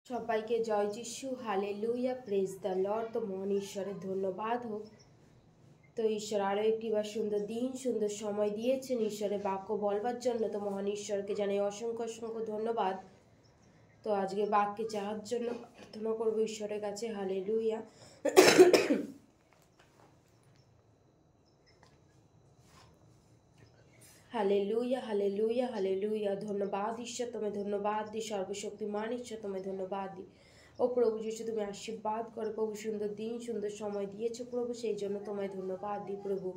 সবাইকে জয় যিশু, hallelujah, praise the Lord. তো মহান ঈশ্বরের ধন্যবাদ হোক। তো ঈশ্বর আরও একটিবার সুন্দর দিন, সুন্দর সময় দিয়েছেন ঈশ্বরের বাক্য বলবার জন্য। তো মহান ঈশ্বরকে জানাই অসংখ্য অসংখ্য ধন্যবাদ। তো আজকে বাক্যে যাওয়ার জন্য প্রার্থনা করবো ঈশ্বরের কাছে। হালেলুয়া। Hallelujah, hallelujah, hallelujah. ধন্যবাদ ঈশ্বর, তোমায় ধন্যবাদ দিই। সর্বশক্তিমান ঈশ্বর, তোমায় ধন্যবাদ দিই। ও প্রভু যিশু, তুমি আশীর্বাদ করো প্রভু। সুন্দর দিন, সুন্দর সময় দিয়েছো প্রভু, সেই জন্য তোমায় ধন্যবাদ দিই প্রভু।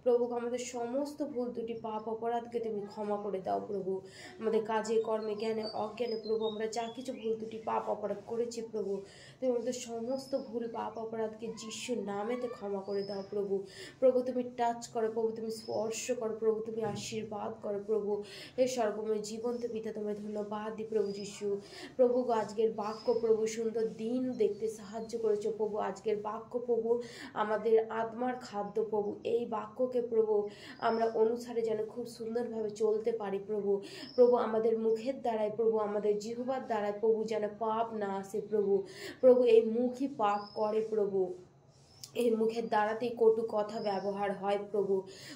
প্রভু, আমাদের সমস্ত ভুল ত্রুটি পাপ অপরাধকে তুমি ক্ষমা করে দাও প্রভু। আমাদের কাজে কর্মে জ্ঞানে অজ্ঞানে প্রভু আমরা যা কিছু ভুল ত্রুটি পাপ অপরাধ করেছি প্রভু, তুমি আমাদের সমস্ত ভুল পাপ অপরাধকে যিশুর নামেতে ক্ষমা করে দাও প্রভু। প্রভু, তুমি টাচ করো প্রভু, তুমি স্পর্শ করো প্রভু, তুমি আশীর্বাদ করো প্রভু। এই সর্বময় জীবন্ত পিতা, তোমায় ধন্যবাদ দিই প্রভু যিশু। প্রভু, আজকের বাক্য প্রভু সুন্দর দিন দেখতে সাহায্য করেছো প্রভু। আজকের বাক্য প্রভু আমাদের আত্মার খাদ্য প্রভু। এই বাক্যকে প্রভু আমরা অনুসারে যেন খুব সুন্দরভাবে চলতে পারি প্রভু। প্রভু, আমাদের মুখের দ্বারাই প্রভু, আমাদের জিহ্বার দ্বারাই প্রভু যেন পাপ না আসে প্রভু। প্রভু, এই মুখই পাপ করে প্রভু। এই মুখের দ্বারাতেই কটু কথা ব্যবহার হয় প্রভু,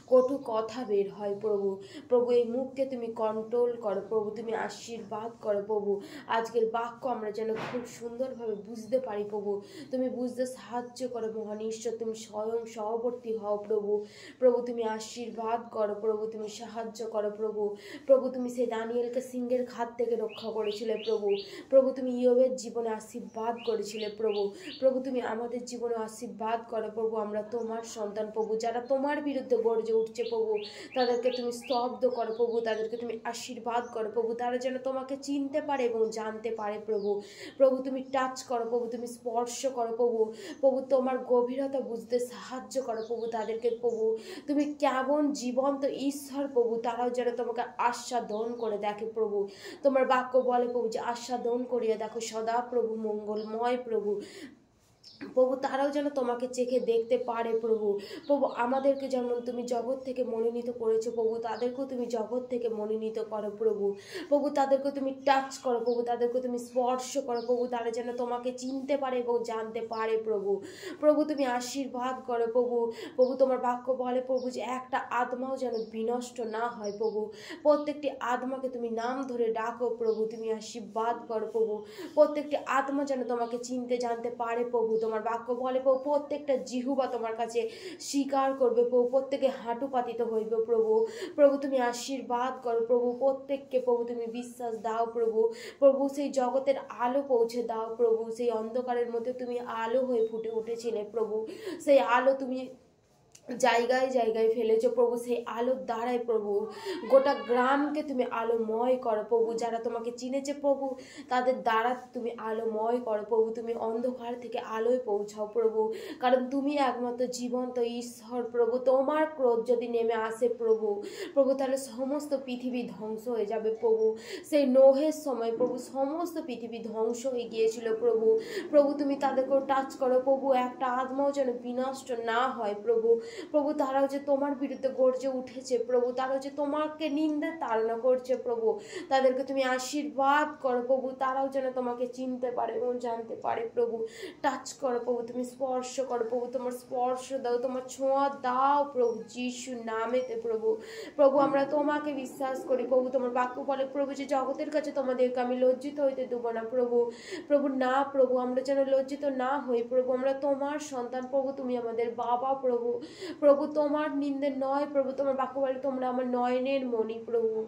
কটু কথা বের হয় প্রভু। প্রভু, এই মুখকে তুমি কন্ট্রোল করো প্রভু, তুমি আশীর্বাদ করো প্রভু। আজকের বাক্য আমরা যেন খুব সুন্দরভাবে বুঝতে পারি প্রভু, তুমি বুঝতে সাহায্য করো মহান ঈশ্বর। তুমি স্বয়ং সহবর্তী হও প্রভু। প্রভু, তুমি আশীর্বাদ করো প্রভু, তুমি সাহায্য করো প্রভু। প্রভু, তুমি সেই দানিয়েলকে সিংহের খাত থেকে রক্ষা করেছিলে প্রভু। প্রভু, তুমি ইয়োবের জীবনে আশীর্বাদ করেছিলে প্রভু। প্রভু, তুমি আমাদের জীবনে আশীর্বাদ করো প্রভু। আমরা তোমার সন্তান প্রভু, যারা তোমার বিরুদ্ধে গর্জে উঠছে প্রভু, তাদেরকে তুমি স্তব্ধ করো প্রভু, তাদেরকে তুমি আশীর্বাদ করো প্রভু। তারা যেন তোমাকে চিনতে পারে এবং জানতে পারে প্রভু। প্রভু, তুমি টাচ করো প্রভু, তুমি স্পর্শ করো প্রভু। প্রভু, তোমার গভীরতা বুঝতে সাহায্য করো প্রভু তাদেরকে প্রভু। তুমি কেমন জীবন্ত ঈশ্বর প্রভু, তারাও যেন তোমাকে আস্বাদন করে দেখে প্রভু। তোমার বাক্য বলে প্রভু যে আস্বাদন করিয়া দেখো সদা প্রভু মঙ্গলময় প্রভু। প্রভু, তারাও যেন তোমাকে চেখে দেখতে পারে প্রভু। প্রভু, আমাদেরকে যেমন তুমি জগৎ থেকে মনোনীত করেছো প্রভু, তাদেরকেও তুমি জগৎ থেকে মনোনীত করো প্রভু। প্রভু, তাদেরকে তুমি টাচ করো প্রভু, তাদেরকে তুমি স্পর্শ করো প্রভু, তারা যেন তোমাকে চিনতে পারে এবং জানতে পারে প্রভু। প্রভু, তুমি আশীর্বাদ করো প্রভু। প্রভু, তোমার বাক্য বলে প্রভু যে একটা আত্মাও যেন বিনষ্ট না হয় প্রভু। প্রত্যেকটি আত্মাকে তুমি নাম ধরে ডাকো প্রভু, তুমি আশীর্বাদ করো প্রভু। প্রত্যেকটি আত্মা যেন তোমাকে চিনতে জানতে পারে প্রভু। তোমার বাক্য বলে প্রভু প্রত্যেকটা জিহ্বা তোমার কাছে স্বীকার করবে প্রভু, প্রত্যেকে হাঁটু পাতিত হইবে প্রভু। প্রভু, তুমি আশীর্বাদ করো প্রভু, প্রত্যেককে প্রভু তুমি বিশ্বাস দাও প্রভু। প্রভু, সেই জগতের আলো পৌঁছে দাও প্রভু। সেই অন্ধকারের মধ্যে তুমি আলো হয়ে ফুটে উঠেছিলে প্রভু, সেই আলো তুমি জায়গায় জায়গায় ফেলেছো প্রভু। সেই আলোর দ্বারাই প্রভু গোটা গ্রামকে তুমি আলোময় করো প্রভু। যারা তোমাকে চিনেছে প্রভু, তাদের দ্বারা তুমি আলোময় করো প্রভু। তুমি অন্ধকার থেকে আলোয় পৌঁছাও প্রভু, কারণ তুমি একমাত্র জীবন্ত ঈশ্বর প্রভু। তোমার ক্রোধ যদি নেমে আসে প্রভু, প্রভু, তাহলে সমস্ত পৃথিবী ধ্বংস হয়ে যাবে প্রভু। সেই নোহের সময় প্রভু সমস্ত পৃথিবী ধ্বংস হয়ে গিয়েছিল প্রভু। প্রভু, তুমি তাদেরকেও টাচ করো প্রভু, একটা আত্মাও যেন বিনষ্ট না হয় প্রভু। প্রভু, তারাও যে তোমার বিরুদ্ধে গর্জে উঠেছে প্রভু, তারাও যে তোমাকে নিন্দে তাড়না করছে প্রভু, তাদেরকে তুমি আশীর্বাদ করো প্রভু। তারাও যেন তোমাকে চিনতে পারে এবং জানতে পারে প্রভু। টাচ করো প্রভু, তুমি স্পর্শ করো প্রভু, তোমার স্পর্শ দাও, তোমার ছোঁয়া দাও প্রভু যিশু নামেতে প্রভু। প্রভু, আমরা তোমাকে বিশ্বাস করি প্রভু। তোমার বাক্য বলে প্রভু যে জগতের কাছে তোমাদেরকে আমি লজ্জিত হইতে দেব না প্রভু। প্রভু, না প্রভু, আমরা যেন লজ্জিত না হই প্রভু। আমরা তোমার সন্তান প্রভু, তুমি আমাদের বাবা প্রভু। প্রভু, তোমার নিন্দে নয় প্রভু। তোমার বাক্য বলে তোমরা আমার নয়নের মণি প্রভু।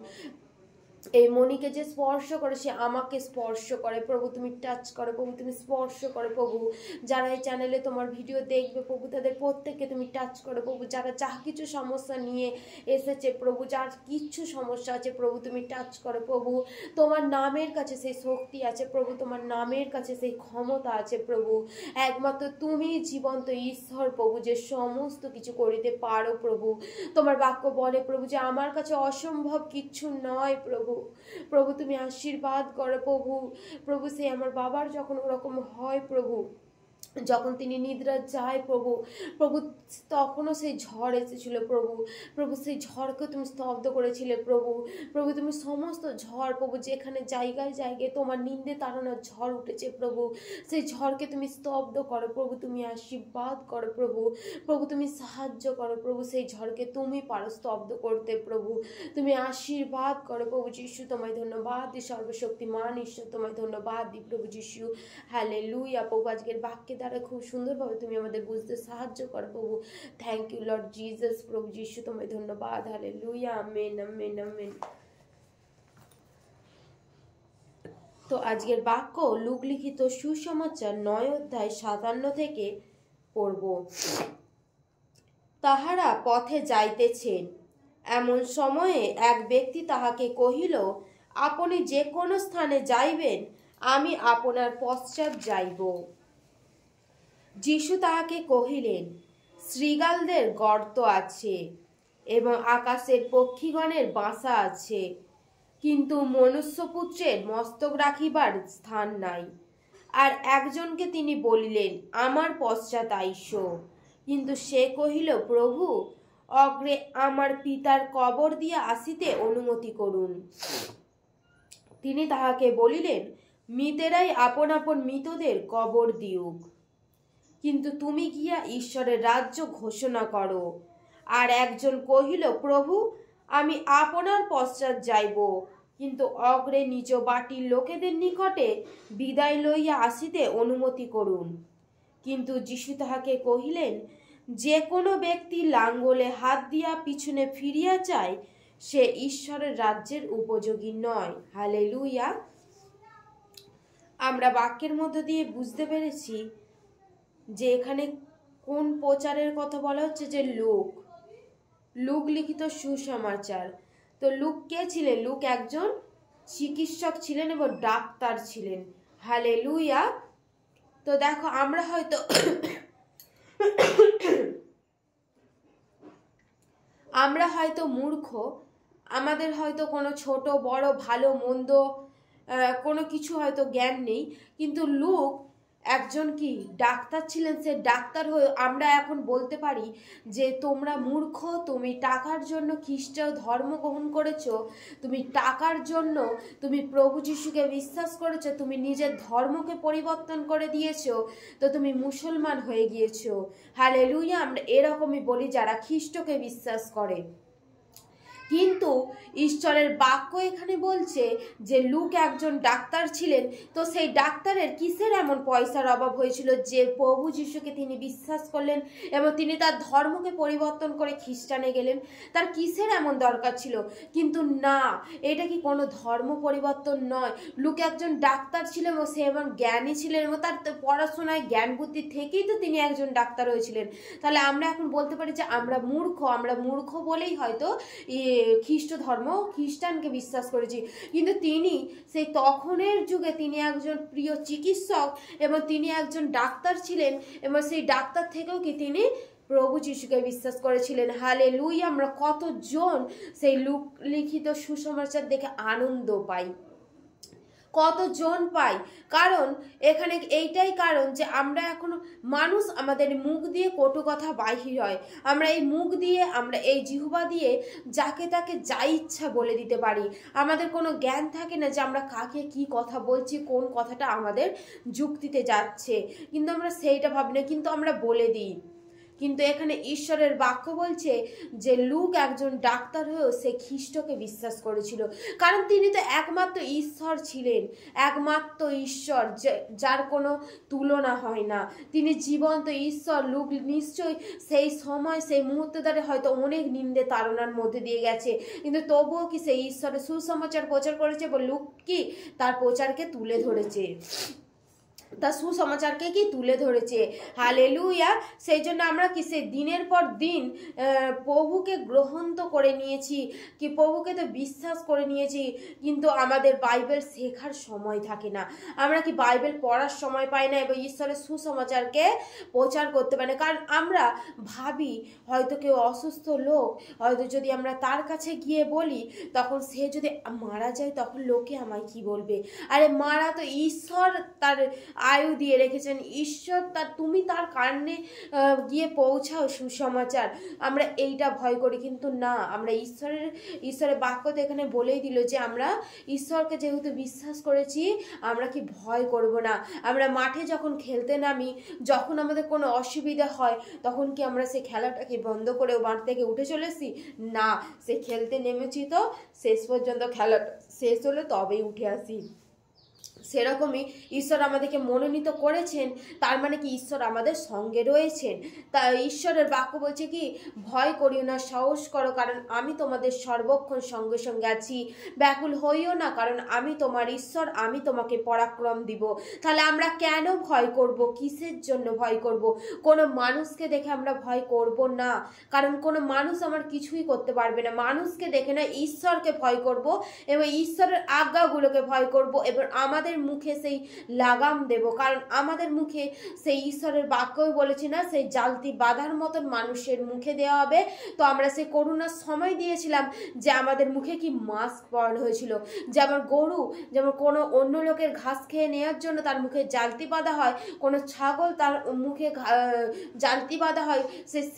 এই মণিকে যে স্পর্শ করে সে আমাকে স্পর্শ করে প্রভু। তুমি টাচ করো প্রভু, তুমি স্পর্শ করো প্রভু। যারা এই চ্যানেলে তোমার ভিডিও দেখবে প্রভু, তাদের প্রত্যেককে তুমি টাচ করো প্রভু। যারা যা কিছু সমস্যা নিয়ে এসেছে প্রভু, যার কিছু সমস্যা আছে প্রভু, তুমি টাচ করো প্রভু। তোমার নামের কাছে সেই শক্তি আছে প্রভু, তোমার নামের কাছে সেই ক্ষমতা আছে প্রভু। একমাত্র তুমি জীবন্ত ঈশ্বর প্রভু, যে সমস্ত কিছু করিতে পারো প্রভু। তোমার বাক্য বলে প্রভু যে আমার কাছে অসম্ভব কিচ্ছু নয় প্রভু। প্রভু, তুমি আশীর্বাদ করো প্রভু। প্রভু, সে আমার বাবার যখন ওরকম হয় প্রভু, যখন তিনি নিদ্রা যায় প্রভু, প্রভু তখনও সেই ঝড় এসেছিল প্রভু, প্রভু সেই ঝড়কে তুমি স্তব্ধ করেছিলে প্রভু, প্রভু তুমি সমস্ত ঝড় প্রভু, যেখানে জায়গায় জায়গায় তোমার নিন্দে তাড়নার ঝড় উঠেছে প্রভু, সেই ঝড়কে তুমি স্তব্ধ করো প্রভু, তুমি আশীর্বাদ করো প্রভু, প্রভু তুমি সাহায্য করো প্রভু, সেই ঝড়কে তুমি পারো স্তব্ধ করতে প্রভু, তুমি আশীর্বাদ করো প্রভু যিশু। তোমায় ধন্যবাদ দিই সর্বশক্তিমান ঈশ্বর, তোমায় ধন্যবাদ দিই প্রভু যিশু। হালেলুয়া প্রভু, আজকের বাক্যে দ্বারা খুব সুন্দরভাবে তুমি আমাদের বুঝতে সাহায্য করো প্রভু। থ্যাংক ইউ লর্ড জিসাস, প্রভু যিশু তোমায় ধন্যবাদ। Hallelujah, amen amen amen. তো আজকের বাক্য লূক লিখিত সুসমাচার 9 অধ্যায় 57 থেকে পড়ব। তাহারা পথে যাইতেছেন, এমন সময়ে এক ব্যক্তি তাহাকে কহিল, আপনি যে কোনো স্থানে যাইবেন, আমি আপনার পশ্চাৎ যাইব। যিশু তাহাকে কহিলেন, শৃগালদের গর্ত আছে এবং আকাশের পক্ষীগণের বাসা আছে, কিন্তু মনুষ্যপুত্রের মস্তক রাখিবার স্থান নাই। আর একজনকে তিনি বলিলেন, আমার পশ্চাৎ আইসো। কিন্তু সে কহিল, প্রভু, অগ্রে আমার পিতার কবর দিয়া আসিতে অনুমতি করুন। তিনি তাহাকে বলিলেন, মৃতেরাই আপন আপন মৃতদের কবর দিউক, কিন্তু তুমি গিয়া ঈশ্বরের রাজ্য ঘোষণা করো। আর একজন কহিল, প্রভু, আমি আপনার পশ্চাৎ যাইব, কিন্তু অগ্রে নিজ বাটির লোকেদের নিকটে বিদায় লইয়া আসিতে অনুমতি করুন। কিন্তু যিশু তাহাকে কহিলেন, যে কোনো ব্যক্তি লাঙ্গলে হাত দিয়া পিছনে ফিরিয়া চায়, সে ঈশ্বরের রাজ্যের উপযোগী নয়। হালেলুয়া। আমরা বাক্যের মধ্য দিয়ে বুঝতে পেরেছি যে এখানে কোন প্রচারের কথা বলা হচ্ছে, যে লূক লিখিত সুসমাচার। তো লূক কে ছিলেন? লূক একজন চিকিৎসক ছিলেন এবং ডাক্তার ছিলেন। হালেলুয়া। তো দেখো, আমরা হয়তো মূর্খ, আমাদের হয়তো কোনো ছোট বড় ভালো মন্দ কোনো কিছু হয়তো জ্ঞান নেই, কিন্তু লূক একজন কি ডাক্তার ছিলেন। সে ডাক্তার হয়ে আমরা এখন বলতে পারি যে তোমরা মূর্খ, তুমি টাকার জন্য খ্রিস্ট ধর্ম গ্রহণ করেছো, তুমি টাকার জন্য তুমি প্রভু যিশুকে বিশ্বাস করেছো, তুমি নিজের ধর্মকে পরিবর্তন করে দিয়েছো, তো তুমি মুসলমান হয়ে গিয়েছো। হালেলুয়া। আমরা এরকমই বলি যারা খ্রিস্টকে বিশ্বাস করে। কিন্তু ঈশ্বরের বাক্য এখানে বলছে যে লূক একজন ডাক্তার ছিলেন। তো সেই ডাক্তারের কিসের এমন পয়সার অভাব হয়েছিল যে প্রভু যিশুকে তিনি বিশ্বাস করলেন এবং তিনি তার ধর্মকে পরিবর্তন করে খ্রিস্টানে গেলেন? তার কিসের এমন দরকার ছিল? কিন্তু না, এটা কি কোনো ধর্ম পরিবর্তন নয়। লূক একজন ডাক্তার ছিলেন এবং সে এমন জ্ঞানী ছিলেন এবং তার পড়াশোনায় জ্ঞান বুদ্ধি থেকেই তো তিনি একজন ডাক্তার হয়েছিলেন। তাহলে আমরা এখন বলতে পারি যে আমরা মূর্খ বলেই হয়তো খ্রিস্টানকে বিশ্বাস করেছি। কিন্তু তিনি সেই তখনের যুগে তিনি একজন প্রিয় চিকিৎসক এবং তিনি একজন ডাক্তার ছিলেন এবং সেই ডাক্তার থেকেও কি তিনি প্রভু যিশুকে বিশ্বাস করেছিলেন। হালেলুয়া। আমরা কতজন সেই লূক লিখিত সুসমাচার দেখে আনন্দ পাই, কতজন পাই? কারণ এখানে এইটাই কারণ যে আমরা এখনো মানুষ, আমাদের মুখ দিয়ে কটু কথা বাহির হয়, আমরা এই মুখ দিয়ে, আমরা এই জিহ্বা দিয়ে যাকে তাকে যা ইচ্ছা বলে দিতে পারি। আমাদের কোনো জ্ঞান থাকে না যে আমরা কাকে কি কথা বলছি, কোন কথাটা আমাদের যুক্তিতে যাচ্ছে, কিন্তু আমরা সেইটা ভাবি না, কিন্তু আমরা বলে দিই। কিন্তু এখানে ঈশ্বরের বাক্য বলছে যে লূক একজন ডাক্তার হয়েও সে খ্রিস্টকে বিশ্বাস করেছিল, কারণ তিনি তো একমাত্র ঈশ্বর ছিলেন, একমাত্র ঈশ্বর যার কোনো তুলনা হয় না। তিনি জীবন্ত ঈশ্বর। লূক নিশ্চয়ই সেই সময় সেই মুহূর্তে দ্বারা হয়তো অনেক নিন্দে তাড়নার মধ্যে দিয়ে গেছে, কিন্তু তবুও কি সেই ঈশ্বরের সুসমাচার প্রচার করেছে এবং লূক কি তার প্রচারকে তুলে ধরেছে, তার সুসমাচারকে কি তুলে ধরেছে। হালেলুয়া। সেই জন্য আমরা কি সেই দিনের পর দিন প্রভুকে গ্রহণ তো করে নিয়েছি, কি প্রভুকে তো বিশ্বাস করে নিয়েছি, কিন্তু আমাদের বাইবেল শেখার সময় থাকে না, আমরা কি বাইবেল পড়ার সময় পাই না এবং ঈশ্বরের সুসমাচারকে প্রচার করতে পারি না। কারণ আমরা ভাবি হয়তো কেউ অসুস্থ লোক, হয়তো যদি আমরা তার কাছে গিয়ে বলি, তখন সে যদি মারা যায় তখন লোকে আমায় কি বলবে? আরে মারা তো ঈশ্বর তার আয়ু দিয়ে রেখেছেন। ঈশ্বর তুমি তার কারণে গিয়ে পৌঁছাও সুসমাচার। আমরা এইটা ভয় করি, কিন্তু না, আমরা ঈশ্বরের বাক্য তো এখানে বলেই দিল যে আমরা ঈশ্বরকে যেহেতু বিশ্বাস করেছি, আমরা কি ভয় করব না। আমরা মাঠে যখন খেলতে নামি, যখন আমাদের কোনো অসুবিধা হয়, তখন কি আমরা সেই খেলাটাকে বন্ধ করে মাঠ থেকে উঠে চলেছি? না, সে খেলতে নেমেছি তো শেষ পর্যন্ত খেলাটা শেষ হলে তবেই উঠে আসি। সেরকমই ঈশ্বর আমাদেরকে মনোনীত করেছেন, তার মানে কি ঈশ্বর আমাদের সঙ্গে রয়েছেন। তা ঈশ্বরের বাক্য বলছে কি, ভয় করিও না, সাহস করো, কারণ আমি তোমাদের সর্বক্ষণ সঙ্গে সঙ্গে আছি। ব্যাকুল হইও না, কারণ আমি তোমার ঈশ্বর, আমি তোমাকে পরাক্রম দিব। তাহলে আমরা কেন ভয় করব? কিসের জন্য ভয় করব? কোনো মানুষকে দেখে আমরা ভয় করব না, কারণ কোনো মানুষ আমার কিছুই করতে পারবে না। মানুষকে দেখে না, ঈশ্বরকে ভয় করব এবং ঈশ্বরের আজ্ঞাগুলোকে ভয় করব এবং আমাদের মুখে সেই লাগাম দেব, কারণ আমাদের মুখে সেই ঈশ্বরের বাক্যই বলেছি না, সেই জালতি বাঁধার মতন মানুষের মুখে দেওয়া হবে। তো আমরা সেই করোনার সময় দিয়েছিলাম যে আমাদের মুখে কি মাস্ক পরানো হয়েছিল, যেমন গরু যেমন কোনো অন্য লোকের ঘাস খেয়ে নেওয়ার জন্য তার মুখে জালতি বাঁধা হয়, কোনো ছাগল তার মুখে জালতি বাঁধা হয়,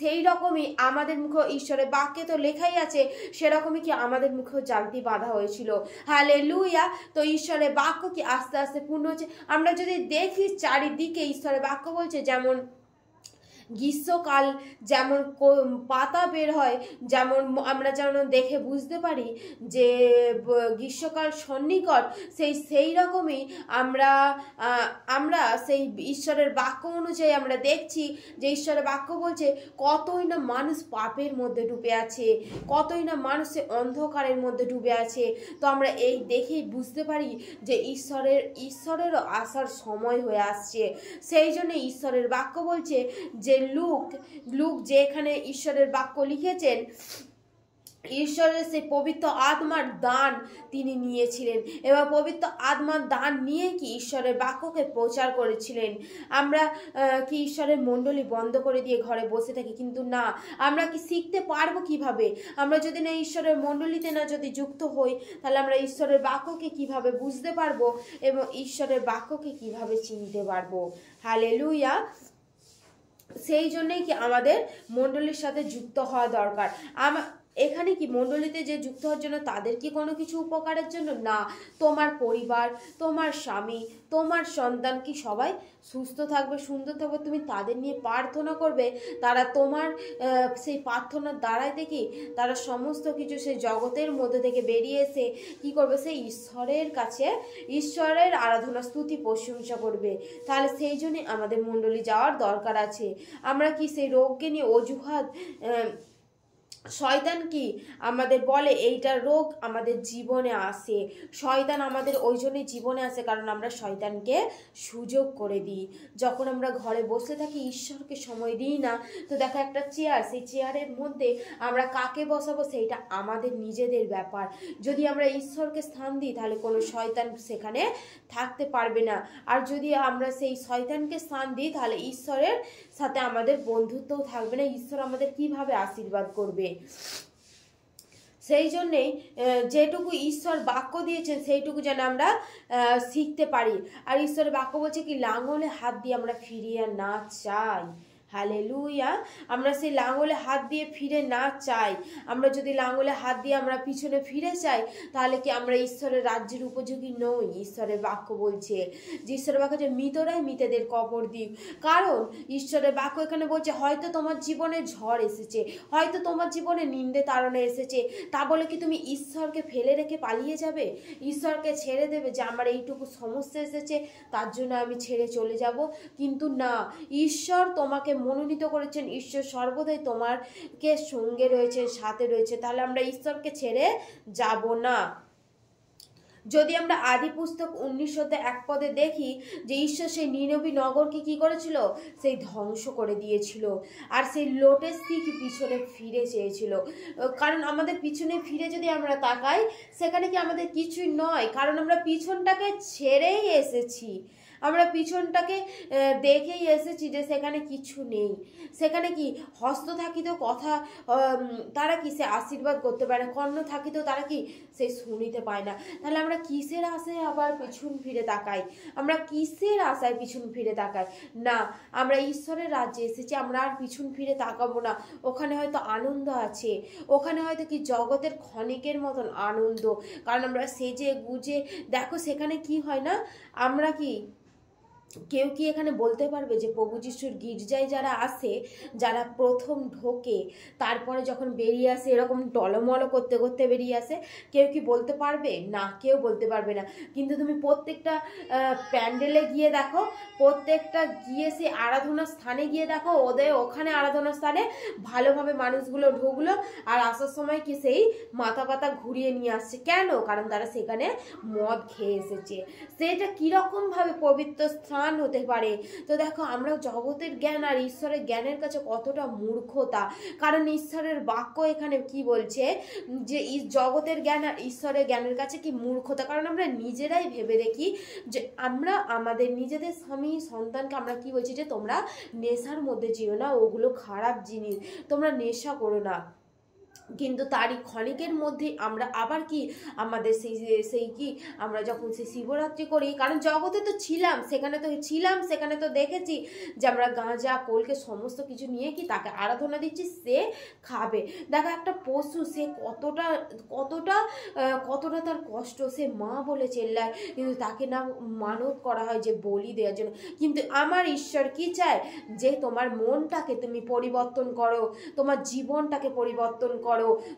সেই রকমই আমাদের মুখে ঈশ্বরের বাক্যে তো লেখাই আছে, সেরকমই কি আমাদের মুখেও জালতি বাঁধা হয়েছিল। হালেলুয়া। তো ঈশ্বরের বাক্য কি আস্তে আস্তে পূর্ণ হচ্ছে। আমরা যদি দেখি চারিদিকে ঈশ্বরের বাক্য বলছে, যেমন গ্রীষ্মকাল যেমন পাতা বের হয়, যেমন আমরা যেমন দেখে বুঝতে পারি যে গ্রীষ্মকাল সন্নিকট, সেই রকমই আমরা সেই ঈশ্বরের বাক্য অনুযায়ী আমরা দেখছি যে ঈশ্বরের বাক্য বলছে কতই না মানুষ পাপের মধ্যে ডুবে আছে, কতই না মানুষের অন্ধকারের মধ্যে ডুবে আছে। তো আমরা এই দেখেই বুঝতে পারি যে ঈশ্বরেরও আসার সময় হয়ে আসছে। সেই জন্য ঈশ্বরের বাক্য বলছে যে লুক যে এখানে ঈশ্বরের বাক্য লিখেছেন, ঈশ্বরের সেই পবিত্র আত্মার দান তিনি নিয়েছিলেন এবং পবিত্র আত্মার দান নিয়ে কি ঈশ্বরের বাক্যকে প্রচার করেছিলেন। আমরা কি ঈশ্বরের মণ্ডলী বন্ধ করে দিয়ে ঘরে বসে থাকি? কিন্তু না, আমরা কি শিখতে পারবো কিভাবে? আমরা যদি না ঈশ্বরের মণ্ডলীতে না যদি যুক্ত হই, তাহলে আমরা ঈশ্বরের বাক্যকে কিভাবে বুঝতে পারবো এবং ঈশ্বরের বাক্যকে কিভাবে চিনতে পারবো? হালেলুয়া। সেই জন্যই কি আমাদের মণ্ডলীর সাথে যুক্ত হওয়া দরকার। এখানে কি মণ্ডলীতে যে যুক্ত হওয়ার জন্য তাদের কি কোনো কিছু উপকারের জন্য না, তোমার পরিবার, তোমার স্বামী, তোমার সন্তান কি সবাই সুস্থ থাকবে, সুন্দর থাকবে, তুমি তাদের নিয়ে প্রার্থনা করবে, তারা তোমার সেই প্রার্থনার দ্বারাই দেখি তারা সমস্ত কিছু সেই জগতের মধ্যে থেকে বেরিয়ে এসে কি করবে, সেই ঈশ্বরের কাছে ঈশ্বরের আরাধনা স্তুতি প্রশংসা করবে। তাহলে সেই জন্যই আমাদের মণ্ডলী যাওয়ার দরকার আছে। আমরা কি সেই রোগকে নিয়ে অজুহাত, শয়তান কি আমাদের বলে এইটা রোগ আমাদের জীবনে আসে, শয়তান আমাদের ওই জন্যই জীবনে আসে কারণ আমরা শয়তানকে সুযোগ করে দিই। যখন আমরা ঘরে বসে থাকি, ঈশ্বরকে সময় দিই না, তো দেখো একটা চেয়ার, সেই চেয়ারের মধ্যে আমরা কাকে বসাবো সেইটা আমাদের নিজেদের ব্যাপার। যদি আমরা ঈশ্বরকে স্থান দিই, তাহলে কোনো শয়তান সেখানে থাকতে পারবে না। আর যদি আমরা সেই শয়তানকে স্থান দিই, তাহলে ঈশ্বরের সাথে আমাদের বন্ধুত্বও থাকবে না। ঈশ্বর আমাদের কিভাবে আশীর্বাদ করবে? সেই জন্যেই যেটুকু ঈশ্বর বাক্য দিয়েছেন সেইটুকু যেন আমরা শিখতে পারি। আর ঈশ্বরের বাক্য বলছে কি, লাঙলে হাত দিয়ে আমরা ফিরিয়ে না চাই। হালেলুয়া। আমরা সেই লাঙলে হাত দিয়ে ফিরে না চাই। আমরা যদি লাঙলে হাত দিয়ে আমরা পিছনে ফিরে চাই, তাহলে কি আমরা ঈশ্বরের রাজ্যের উপযোগী নই? ঈশ্বরের বাক্য বলছে যে, ঈশ্বরের বাক্য যে মৃতরাই মৃতদের কবর দিক। কারণ ঈশ্বরের বাক্য এখানে বলছে হয়তো তোমার জীবনে ঝড় এসেছে, হয়তো তোমার জীবনে নিন্দে তাড়না এসেছে, তা বলে কি তুমি ঈশ্বরকে ফেলে রেখে পালিয়ে যাবে? ঈশ্বরকে ছেড়ে দেবে যে আমার এইটুকু সমস্যা এসেছে তার জন্য আমি ছেড়ে চলে যাব? কিন্তু না, ঈশ্বর তোমাকে মনোনীত করেছেন, ঈশ্বর সর্বদাই তোমারকে সঙ্গে রয়েছে, সাথে রয়েছে। তাহলে আমরা ঈশ্বরকে ছেড়ে যাব না। যদি আমরা আদি পুস্তক 19:1 দেখি যে ঈশ্বর সেই নিনবী নগরকে কি করেছিল, সেই ধ্বংস করে দিয়েছিল। আর সেই লোটের স্ত্রী পিছনে ফিরে চেয়েছিল। কারণ আমাদের পিছনে ফিরে যদি আমরা তাকাই, সেখানে কি আমাদের কিছুই নয়, কারণ আমরা পিছনটাকে ছেড়েই এসেছি। আমরা পিছনটাকে দেখেই এসেছি যে সেখানে কিছু নেই, সেখানে কি হস্ত থাকিতেও কথা তারা কি সে আশীর্বাদ করতে পারে না, কর্ণ থাকিতেও তারা কি সে শুনিতে পায় না। তাহলে আমরা কিসের আশায় আবার পিছন ফিরে তাকাই? আমরা কিসের আশায় পিছন ফিরে তাকাই? না, আমরা ঈশ্বরের রাজ্যে এসেছি, আমরা আর পিছন ফিরে তাকাবো না। ওখানে হয়তো আনন্দ আছে, ওখানে হয়তো কি জগতের ক্ষণিকের মতন আনন্দ, কারণ আমরা সেজে গুজে দেখো সেখানে কি হয় না, আমরা কি কেউ কি এখানে বলতে পারবে যে প্রভু যিশুর গির্জায় যারা আসে, যারা প্রথম ঢোকে তারপরে যখন বেরিয়ে আসে এরকম টলমল করতে করতে বেরিয়ে আসে, কেউ কি বলতে পারবে? না, কেউ বলতে পারবে না। কিন্তু তুমি প্রত্যেকটা প্যান্ডেলে গিয়ে দেখো, প্রত্যেকটা গিয়ে সে আরাধনার স্থানে গিয়ে দেখো, ওদের ওখানে আরাধনার স্থানে ভালোভাবে মানুষগুলো ঢুকলো আর আসার সময় কি সেই মাথা পাতা ঘুরিয়ে নিয়ে আসছে। কেন? কারণ তারা সেখানে মদ খেয়ে এসেছে। সেটা কীরকমভাবে পবিত্র স্থান হতে পারে? তো দেখো আমরা জগতের জ্ঞান আর ঈশ্বরের জ্ঞানের কাছে কতটা মূর্খতা, কারণ ঈশ্বরের বাক্য এখানে কি বলছে যে জগতের জ্ঞান আর ঈশ্বরের জ্ঞানের কাছে কি মূর্খতা। কারণ আমরা নিজেরাই ভেবে দেখি যে আমরা আমাদের নিজেদের স্বামী সন্তানকে আমরা কি বলছি যে তোমরা নেশার মধ্যে যেও না, ওগুলো খারাপ জিনিস, তোমরা নেশা করো না। কিন্তু তারই ক্ষণিকের মধ্যে আমরা আবার কি আমাদের সেই কি আমরা যখন সেই শিবরাত্রি করি, কারণ জগতে তো ছিলাম, সেখানে তো দেখেছি যে আমরা গাঁজা কলকে সমস্ত কিছু নিয়ে কি তাকে আরাধনা দিচ্ছি, সে খাবে। দেখো একটা পশু সে কতটা কতটা কতটা তার কষ্ট, সে মা বলে চেল্লায়, কিন্তু তাকে না মানত করা হয় যে বলি দেওয়ার জন্য। কিন্তু আমার ঈশ্বর কি চায়? যে তোমার মনটাকে তুমি পরিবর্তন করো, তোমার জীবনটাকে পরিবর্তন করো,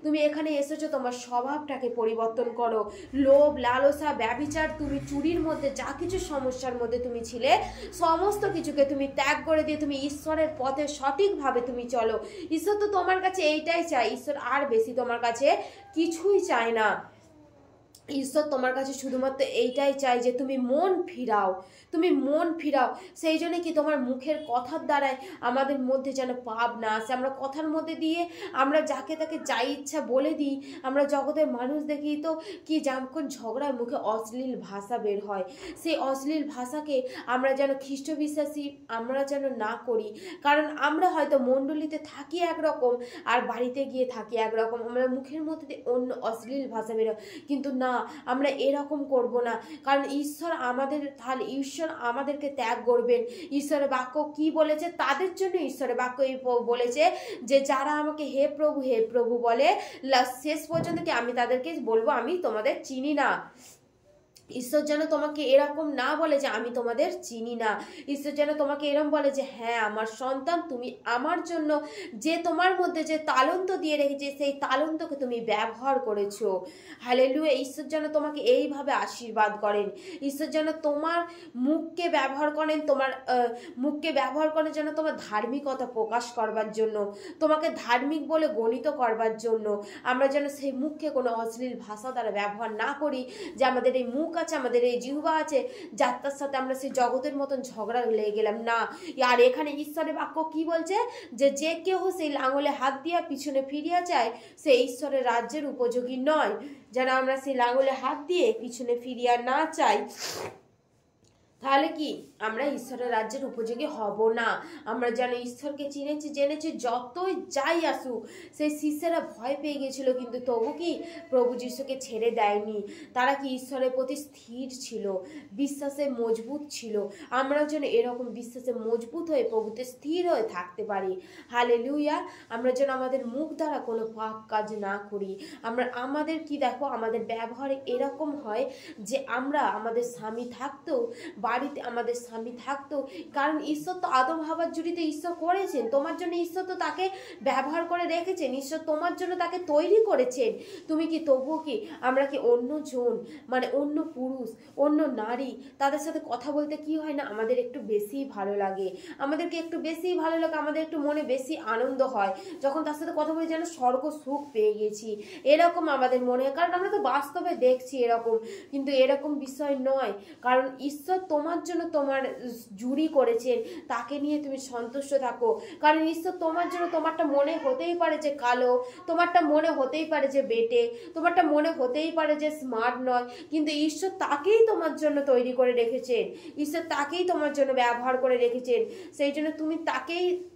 তুমি এখানে এসেছো তোমার স্বভাবটাকে পরিবর্তন করো। লোভ, লালসা, ব্যভিচার, তুমি চুরির মধ্যে যা কিছু সমস্যার মধ্যে তুমি ছিলে সমস্ত কিছুকে তুমি ত্যাগ করে দিয়ে তুমি ঈশ্বরের পথে সঠিকভাবে তুমি চলো। ঈশ্বর তো তোমার কাছে এইটাই চায়, ঈশ্বর আর বেশি তোমার কাছে কিছুই চায় না। ঈশ্বর তোমার কাছে শুধুমাত্র এইটাই চাই যে তুমি মন ফিরাও, তুমি মন ফিরাও। সেই জন্য কি তোমার মুখের কথার দ্বারায় আমাদের মধ্যে যেন পাপ না আসে। আমরা কথার মধ্যে দিয়ে আমরা যাকে তাকে যাই ইচ্ছা বলে দিই। আমরা জগতের মানুষ দেখি তো কি যখন ঝগড়ার মুখে অশ্লীল ভাষা বের হয়, সেই অশ্লীল ভাষাকে আমরা যেন খ্রিস্ট বিশ্বাসী আমরা যেন না করি। কারণ আমরা হয়তো মণ্ডলীতে থাকি একরকম আর বাড়িতে গিয়ে থাকি একরকম, আমরা মুখের মধ্যে দিয়ে অন্য অশ্লীল ভাষা বের হয়। কিন্তু না, আমরা এরকম করব না, কারণ ঈশ্বর আমাদের তাহলে ঈশ্বর আমাদেরকে ত্যাগ করবেন। ঈশ্বরের বাক্য কি বলেছে? তাদের জন্য ঈশ্বরের বাক্য এই বলেছে যে যারা আমাকে হে প্রভু বলে শেষ পর্যন্ত কি আমি তাদেরকে বলবো আমি তোমাদের চিনি না। ঈশ্বর যেন তোমাকে এরকম না বলে যে আমি তোমাদের চিনি না। ঈশ্বর যেন তোমাকে এরকম বলে যে হ্যাঁ আমার সন্তান, তুমি আমার জন্য যে তোমার মধ্যে যে তালন্ত দিয়ে রেখেছে সেই তালন্তকে তুমি ব্যবহার করেছো। হালেলুয়া। ঈশ্বর যেন তোমাকে এইভাবে আশীর্বাদ করেন। ঈশ্বর যেন তোমার মুখকে ব্যবহার করেন, তোমার মুখকে ব্যবহার করেন যেন তোমার ধার্মিকতা প্রকাশ করবার জন্য, তোমাকে ধার্মিক বলে গণিত করবার জন্য। আমরা যেন সেই মুখকে কোনো অশ্লীল ভাষা দ্বারা ব্যবহার না করি যে আমাদের এই মুখ আছে, আমাদের এই জিহ্বা আছে, যাত্রার সাথে আমরা সেই জগতের মতন ঝগড়া লেগে গেলাম না। আর এখানে ঈশ্বরের বাক্য কি বলছে যে যে কেউ সেই লাঙলে হাত দিয়া পিছনে ফিরিয়া যায় সে ঈশ্বরের রাজ্যের উপযোগী নয়। যেন আমরা সেই লাঙলে হাত দিয়ে পিছনে ফিরিয়া না চাই, তাহলে কি আমরা ঈশ্বরের রাজ্যের উপযোগী হব না। আমরা যেন ঈশ্বরকে চিনেছি জেনেছি, যতই যাই আসুক। সেই শিষ্যেরা ভয় পেয়ে গেছিল কিন্তু তবু কি প্রভু যিশুকে ছেড়ে দেয়নি। তারা কি ঈশ্বরের প্রতি স্থির ছিল, বিশ্বাসে মজবুত ছিল। আমরাও যেন এরকম বিশ্বাসে মজবুত হয়ে প্রভুতে স্থির হয়ে থাকতে পারি। হালেলুয়া। আমরা যেন আমাদের মুখ দ্বারা কোনো পাপ কাজ না করি। আমাদের কি দেখো আমাদের ব্যবহার এরকম হয় যে আমরা আমাদের স্বামী থাকতেও বাড়িতে আমাদের স্বামী থাকতো, কারণ ঈশ্বর তো আদম হাওয়ার জুড়িতে ঈশ্বর করেছেন, তোমার জন্য ঈশ্বর তো তাকে ব্যবহার করে রেখেছেন, ঈশ্বর তোমার জন্য তাকে তৈরি করেছেন। তুমি কি তবুও কি আমরা কি অন্য জন মানে অন্য পুরুষ অন্য নারী তাদের সাথে কথা বলতে কি হয় না আমাদের একটু বেশি ভালো লাগে, আমাদেরকে একটু বেশি ভালো লাগে, আমাদের একটু মনে বেশি আনন্দ হয় যখন তার সাথে কথা বলে যেন স্বর্গ সুখ পেয়ে গেছি এরকম আমাদের মনে হয়। কারণ আমরা তো বাস্তবে দেখছি এরকম, কিন্তু এরকম বিষয় নয়। কারণ ঈশ্বর তোমার জন্য তোমার জুরি করেছেন তাকে নিয়ে তুমি সন্তুষ্ট থাকো। কারণ ঈশ্বর তোমার জন্য, তোমারটা মনে হতেই পারে যে কালো, তোমারটা মনে হতেই পারে যে বেটে, তোমারটা মনে হতেই পারে যে স্মার্ট নয়, কিন্তু ঈশ্বর তাকেই তোমার জন্য তৈরি করে রেখেছেন, ঈশ্বর তাকেই তোমার জন্য ব্যবহার করে রেখেছেন। সেই জন্য তুমি তাকেই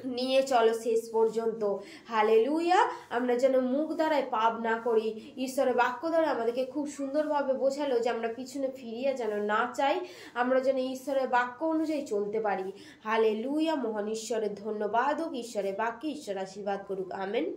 নিয়ে চলো শেষ পর্যন্ত। হালেলুয়া। আমরা যেন মুখ দ্বারায় পাপ না করি। ঈশ্বরের বাক্য দ্বারা আমাদেরকে খুব সুন্দরভাবে বোঝালো যে আমরা পিছনে ফিরিয়ে যেন না চাই, আমরা যেন ঈশ্বরের বাক্য অনুযায়ী চলতে পারি। হালেলুয়া। মহান ঈশ্বরের ধন্যবাদ হোক। ঈশ্বরের বাক্যে ঈশ্বর আশীর্বাদ করুক। আমেন।